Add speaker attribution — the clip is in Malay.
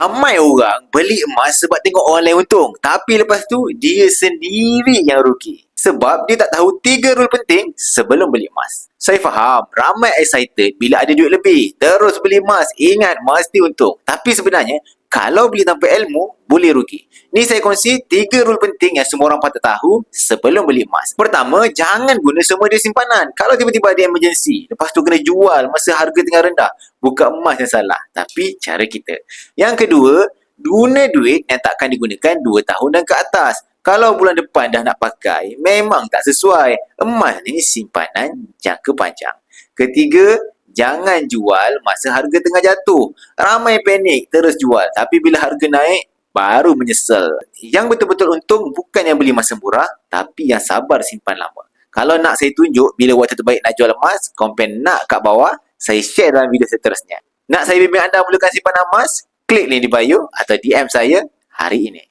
Speaker 1: Ramai orang beli emas sebab tengok orang lain untung. Tapi lepas tu, dia sendiri yang rugi. Sebab dia tak tahu 3 rule penting sebelum beli emas. Saya faham, ramai excited bila ada duit lebih. Terus beli emas. Ingat, mesti untung. Tapi sebenarnya, kalau beli tanpa ilmu, boleh rugi. Ni saya kongsi 3 rule penting yang semua orang patut tahu sebelum beli emas. Pertama, jangan guna semua duit simpanan. Kalau tiba-tiba ada emergency, lepas tu kena jual masa harga tengah rendah, bukan emas yang salah, tapi cara kita. Yang kedua, guna duit yang takkan digunakan 2 tahun dan ke atas. Kalau bulan depan dah nak pakai, memang tak sesuai. Emas ni simpanan jangka panjang. Ketiga, jangan jual masa harga tengah jatuh. Ramai panik terus jual, tapi bila harga naik, baru menyesal. Yang betul-betul untung bukan yang beli masa murah, tapi yang sabar simpan lama. Kalau nak saya tunjuk bila waktu terbaik nak jual emas, komen nak kat bawah, saya share dalam video seterusnya. Nak saya bimbing anda mulakan simpanan emas? Klik link di bio atau DM saya hari ini.